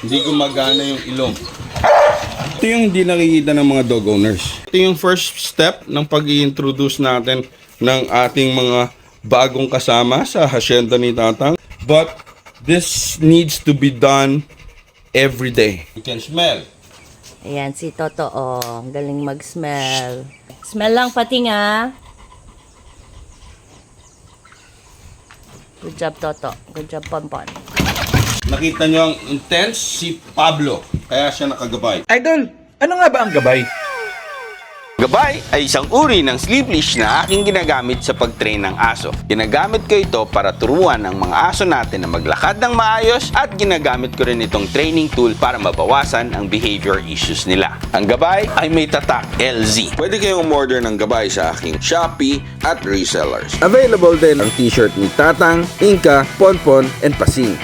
Hindi gumagana yung ilong. Ito yung hindi nakikita ng mga dog owners. Ito yung first step ng pag-i-introduce natin ng ating mga bagong kasama sa hacienda ni Tatang. But this needs to be done every day. You can smell. Ayan, si Toto, oh. Ang galing mag-smell. Smell lang pati nga. Good job, Toto. Good job, Ponpon. Nakita nyo ang intense si Pablo. Kaya siya nakagabay. Idol, ano nga ba ang gabay? Gabay ay isang uri ng sleep leash na aking ginagamit sa pag-train ng aso. Ginagamit ko ito para turuan ang mga aso natin na maglakad ng maayos at ginagamit ko rin itong training tool para mabawasan ang behavior issues nila. Ang gabay ay may tatak LZ. Pwede kayong umorder ng gabay sa aking Shopee at resellers. Available din ang t-shirt ni Tatang, Inka, Ponpon, and Pasing.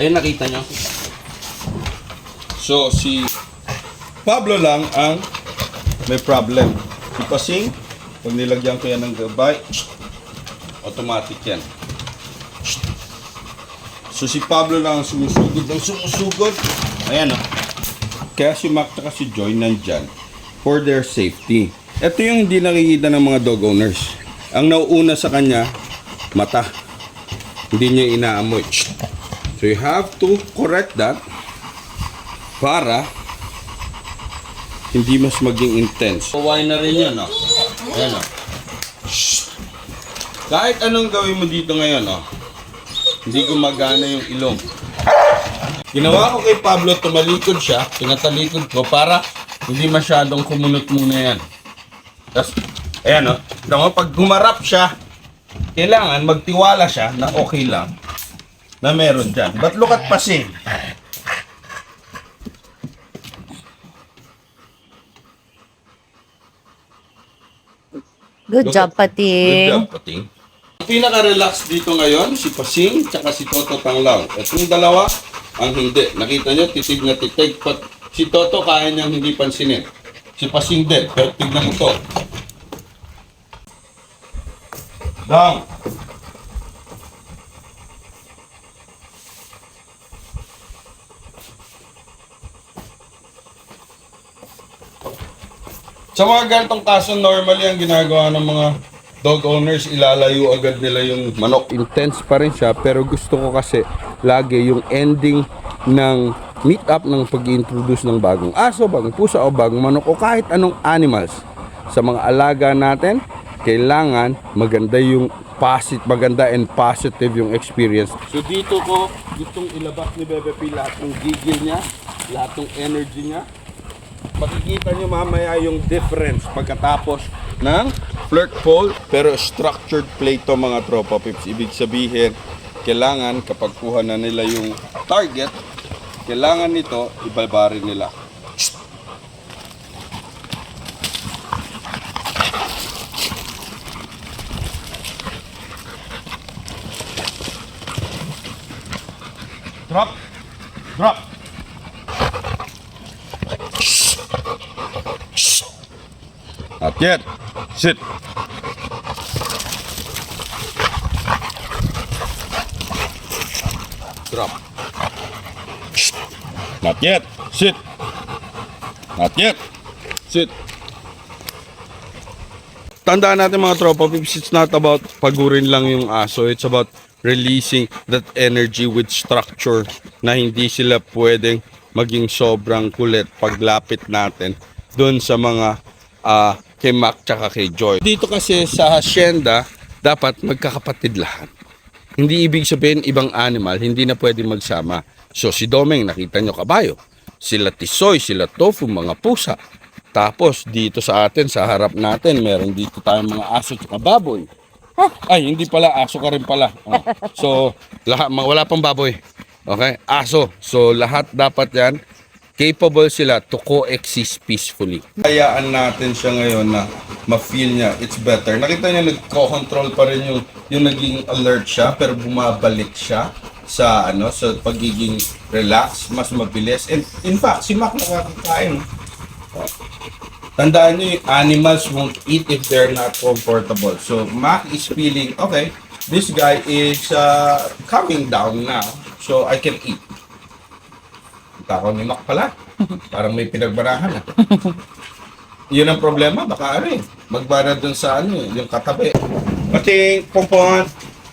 Ayun, nakita nyo. So, si Pablo lang ang may problem. Si Pasing, pag nilagyan ko yan ng gabay, automatic yan. So, si Pablo lang ang sumusugod ng sumusugod. Ayan, oh. Kaya si Mac at si Joy nandyan for their safety. Ito yung hindi nakikita ng mga dog owners. Ang nauuna sa kanya, mata. Hindi niya inaamoy. So you have to correct that para hindi mas maging intense. Kawain na rin yan, oh. Ayan, oh. Kahit anong gawin mo dito ngayon, oh, hindi gumagana yung ilong. Ginawa ko kay Pablo, tumalikod siya, pinatalikod ko para hindi masyadong kumunot muna yan. Tapos, ayan, oh. Pag gumarap siya, kailangan magtiwala siya na okay lang na meron dyan. But look at Pasing. Good job, Pating. Good job, Pating. Ang pinaka-relax dito ngayon, si Pasing, tsaka si Toto Tanglaw. Itong dalawa, ang hindi. Nakita nyo, titig na titig. Si Toto kaya niyang hindi pansinin. Si Pasing din. Pero tignan mo to. Down. Sa mga ganitong kaso, normally ang ginagawa ng mga dog owners, ilalayo agad nila yung manok. Intense pa rin siya, pero gusto ko kasi lagi yung ending ng meet-up ng pag-introduce ng bagong aso, bagong pusa o bagong manok o kahit anong animals. Sa mga alaga natin, kailangan maganda and positive yung experience. So dito ko gustong ilabas ni Bebe P lahat ng gigil niya, lahat ng energy niya. Makikita nyo mamaya yung difference pagkatapos ng flirt pole pero structured play to mga tropa pips. Ibig sabihin, kailangan kapag kuha na nila yung target, kailangan nito ibabarin nila. Drop. Drop. Not yet. Sit. Drop. Not yet. Sit. Not yet. Sit. Tandaan natin mga tropa pips, it's not about pagurin lang yung aso. It's about releasing that energy with structure na hindi sila pwedeng maging sobrang kulit paglapit natin doon sa mga kay Mac tsaka kay Joy. Dito kasi sa hacienda, dapat magkakapatid lahat. Hindi ibig sabihin ibang animal, hindi na pwede magsama. So si Domeng, nakita nyo kabayo. Sila Tisoy, sila Tofu, mga pusa. Tapos dito sa atin, sa harap natin, meron dito tayong mga aso tsaka baboy. Ay, hindi pala, aso ka rin pala. So, wala pang baboy. Okay? Aso. So, lahat dapat yan capable sila to coexist peacefully. Hayaan natin siya ngayon na ma-feel niya it's better. Nakita niya nagko-control pa rin yung naging alert siya pero bumabalik siya sa sa pagiging relax, mas mabilis. And in fact, si Mac nakakakain. Tandaan nyo, yung animals won't eat if they're not comfortable. So, Mac is feeling, okay, this guy is coming down now. So, I can eat. Takaw ni Mac pala. Parang may pinagbarahan. Yun ang problema. Baka magbara dun sa yung katabi. Pating, pompon.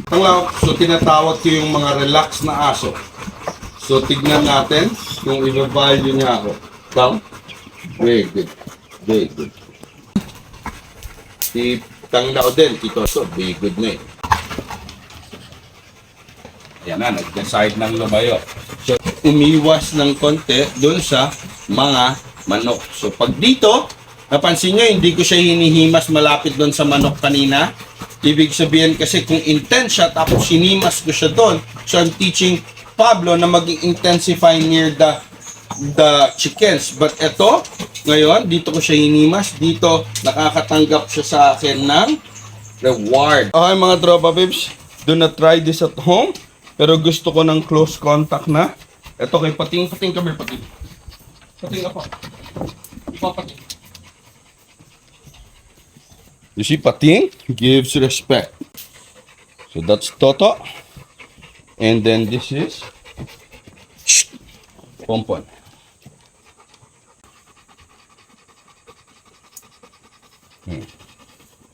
Tanglaw. So, tinatawag ko yung mga relax na aso. So, tignan natin kung i-value niya ako. Down. Very good. Very good. Si Tanglaw din, Tito So, very good na eh. Yan na, nag-decide ng lumayo. So, umiwas ng konti dun sa mga manok. So, pag dito, napansin nyo, hindi ko siya hinihimas malapit dun sa manok kanina. Ibig sabihin kasi kung intense siya, tapos hinimas ko siya dun. So, I'm teaching Pablo na mag-intensify near the chickens. But ito, ngayon, dito ko siya hinimas. Dito, nakakatanggap siya sa akin ng reward. Okay mga tropa pips, do not try this at home. Pero gusto ko ng close contact na. Ito kay Pating. Pating kami, Pating. Pating ako. Pating. You see, Pating gives respect. So that's Toto. And then this is Pompon.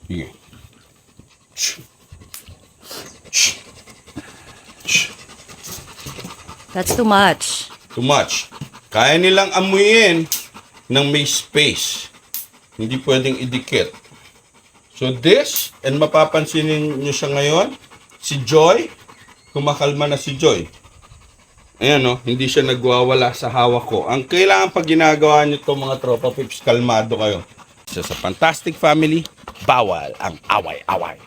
Here. That's too much. Too much. Kaya nilang amuyin ng may space. Hindi pwedeng idikit. So this, and mapapansin niyo siya ngayon, si Joy, kumakalma na si Joy. Ayan no, hindi siya nagwawala sa hawak ko. Ang kailangan pag ginagawa niyo to mga tropa pips, kalmado kayo. Sa Fantastic Family, bawal ang away-away.